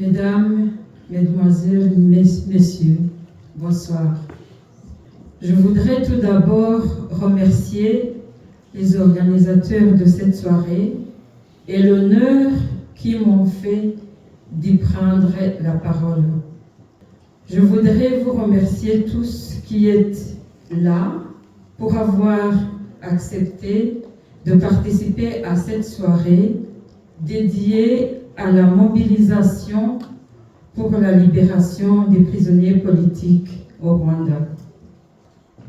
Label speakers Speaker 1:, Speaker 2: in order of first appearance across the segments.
Speaker 1: Mesdames, Mesdemoiselles, Messieurs, bonsoir. Je voudrais tout d'abord remercier les organisateurs de cette soirée et l'honneur qu'ils m'ont fait d'y prendre la parole. Je voudrais vous remercier tous qui êtes là pour avoir accepté de participer à cette soirée dédiée à la mobilisation pour la libération des prisonniers politiques au Rwanda.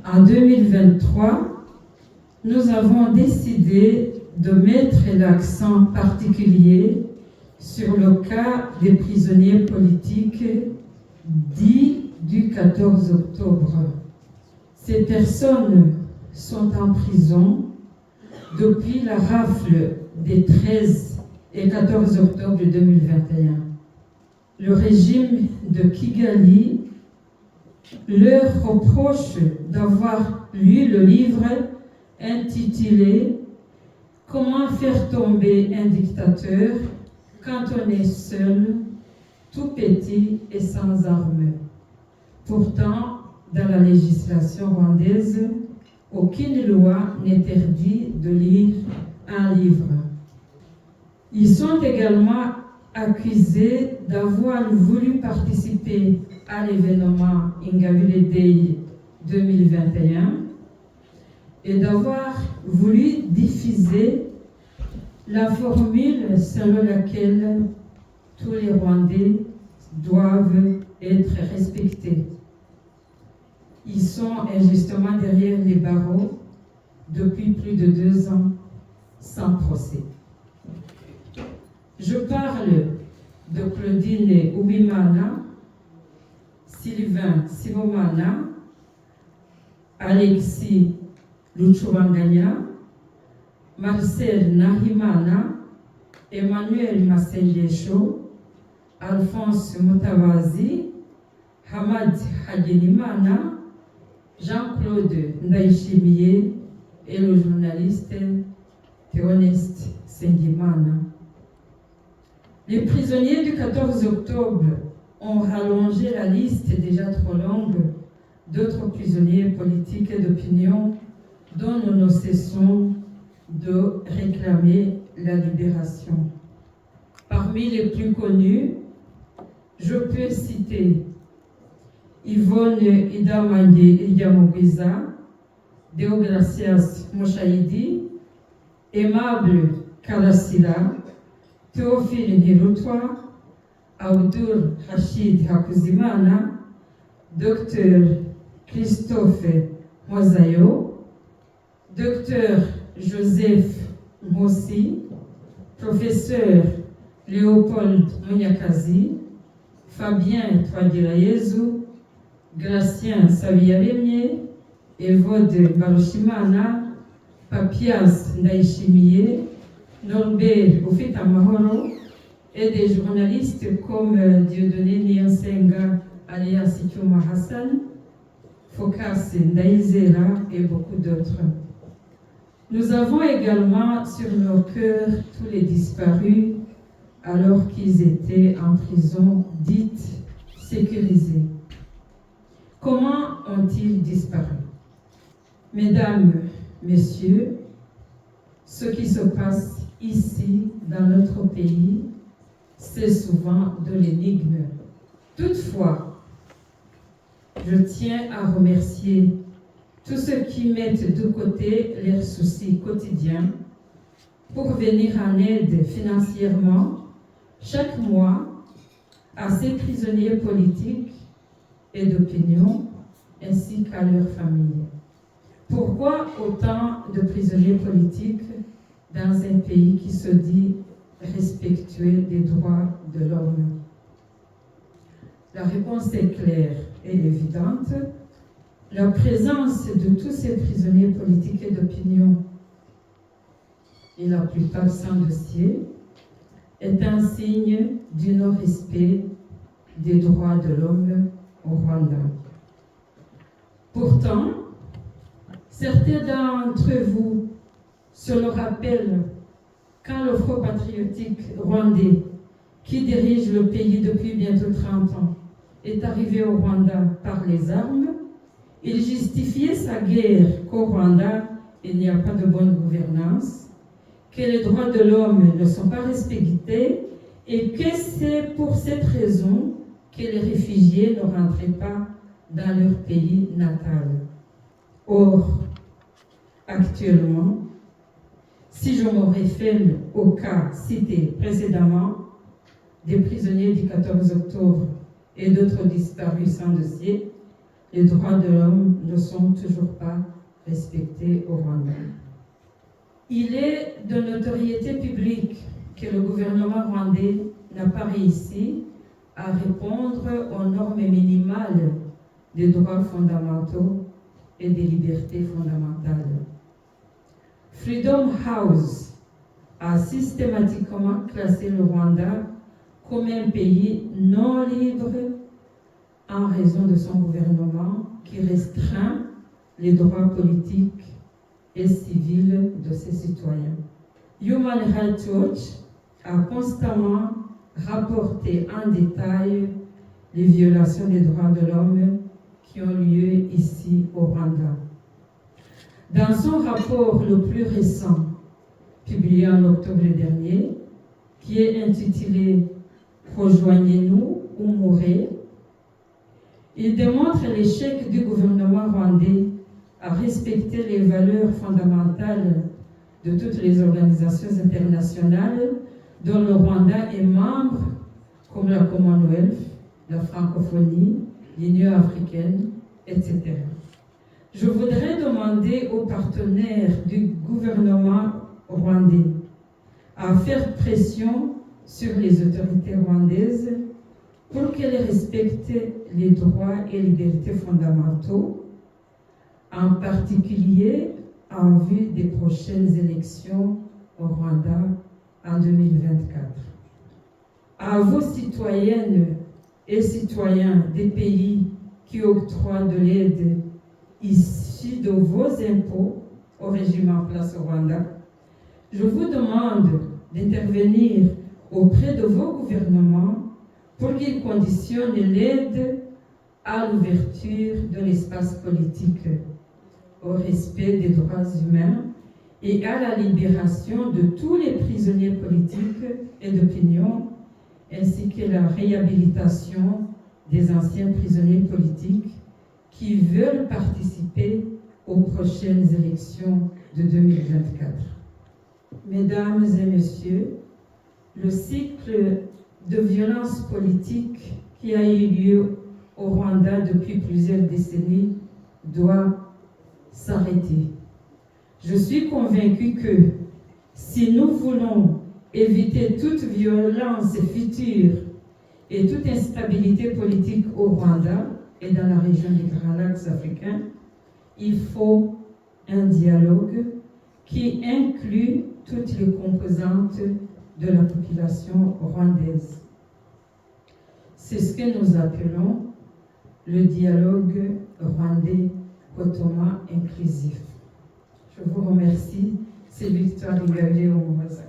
Speaker 1: En 2023, nous avons décidé de mettre l'accent particulier sur le cas des prisonniers politiques dits du 14 octobre. Ces personnes sont en prison depuis la rafle des 13 et 14 octobre 2021. Le régime de Kigali leur reproche d'avoir lu le livre intitulé « Comment faire tomber un dictateur quand on est seul, tout petit et sans armes ». Pourtant, dans la législation rwandaise, aucune loi n'interdit de lire un livre. Ils sont également accusés d'avoir voulu participer à l'événement Ingabire Day 2021 et d'avoir voulu diffuser la formule selon laquelle tous les Rwandais doivent être respectés. Ils sont injustement derrière les barreaux depuis plus de 2 ans sans procès. Je parle de Claudine Uwimana, Sylvain Sibomana, Alexis Luchubanganya, Marcel Nahimana, Emmanuel Masengesho, Alphonse Mutabazi, Hamad Hagenimana, Jean-Claude Ndaïchimiye et le journaliste Théoneste Sengimana. Les prisonniers du 14 octobre ont rallongé la liste déjà trop longue d'autres prisonniers politiques et d'opinion dont nous ne cessons de réclamer la libération. Parmi les plus connus, je peux citer Yvonne Idamande Idiamogwiza, Deogracias Moshahidi, Aimable Karasira, Théophile Ntirutwa, Abdul Rachid Hakuzimana, Dr Christophe Mozayo, Dr Joseph Mossi, Professeur Léopold Munyakazi, Fabien Twagirayezu, Gracien Saviyaremye, Evode Barushimana, Papias Ndaïchimiye, Norbert Oufetamahoro et des journalistes comme Dieudonné Niansenga alias Icyuma Hassan, Focas Ndaïzera et beaucoup d'autres. Nous avons également sur nos cœurs tous les disparus alors qu'ils étaient en prison dite sécurisée. Comment ont-ils disparu? Mesdames, Messieurs, ce qui se passe ici, dans notre pays, c'est souvent de l'énigme. Toutefois, je tiens à remercier tous ceux qui mettent de côté leurs soucis quotidiens pour venir en aide financièrement chaque mois à ces prisonniers politiques et d'opinion ainsi qu'à leurs familles. Pourquoi autant de prisonniers politiques dans un pays qui se dit respectueux des droits de l'homme? La réponse est claire et évidente. La présence de tous ces prisonniers politiques et d'opinion, et la plupart sans dossier, est un signe du non-respect des droits de l'homme au Rwanda. Pourtant, certains d'entre vous se le rappellent quand le Front patriotique rwandais qui dirige le pays depuis bientôt 30 ans, est arrivé au Rwanda par les armes. Il justifiait sa guerre qu'au Rwanda, il n'y a pas de bonne gouvernance, que les droits de l'homme ne sont pas respectés et que c'est pour cette raison que les réfugiés ne rentraient pas dans leur pays natal. Or, actuellement, si je me réfère au cas cité précédemment des prisonniers du 14 octobre et d'autres disparus sans dossier, les droits de l'homme ne sont toujours pas respectés au Rwanda. Il est de notoriété publique que le gouvernement rwandais n'a pas réussi à répondre aux normes minimales des droits fondamentaux et des libertés fondamentales. Freedom House a systématiquement classé le Rwanda comme un pays non libre en raison de son gouvernement qui restreint les droits politiques et civils de ses citoyens. Human Rights Watch a constamment rapporté en détail les violations des droits de l'homme qui ont lieu ici au Rwanda. Dans son rapport le plus récent, publié en octobre dernier, qui est intitulé « Rejoignez-nous ou mourrez », il démontre l'échec du gouvernement rwandais à respecter les valeurs fondamentales de toutes les organisations internationales dont le Rwanda est membre, comme la Commonwealth, la francophonie, l'Union africaine, etc. Je voudrais demander aux partenaires du gouvernement rwandais à faire pression sur les autorités rwandaises pour qu'elles respectent les droits et libertés fondamentaux, en particulier en vue des prochaines élections au Rwanda en 2024. À vos citoyennes et citoyens des pays qui octroient de l'aide issue de vos impôts au régime en place au Rwanda, je vous demande d'intervenir auprès de vos gouvernements pour qu'ils conditionnent l'aide à l'ouverture de l'espace politique, au respect des droits humains et à la libération de tous les prisonniers politiques et d'opinion, ainsi que la réhabilitation des anciens prisonniers politiques qui veulent participer aux prochaines élections de 2024. Mesdames et messieurs, le cycle de violence politique qui a eu lieu au Rwanda depuis plusieurs décennies doit s'arrêter. Je suis convaincue que si nous voulons éviter toute violence future et toute instabilité politique au Rwanda et dans la région des Grands Lacs africains, il faut un dialogue qui inclut toutes les composantes de la population rwandaise. C'est ce que nous appelons le dialogue rwandais-ottoman inclusif. Je vous remercie. C'est Victoire Ingabire Umuhoza.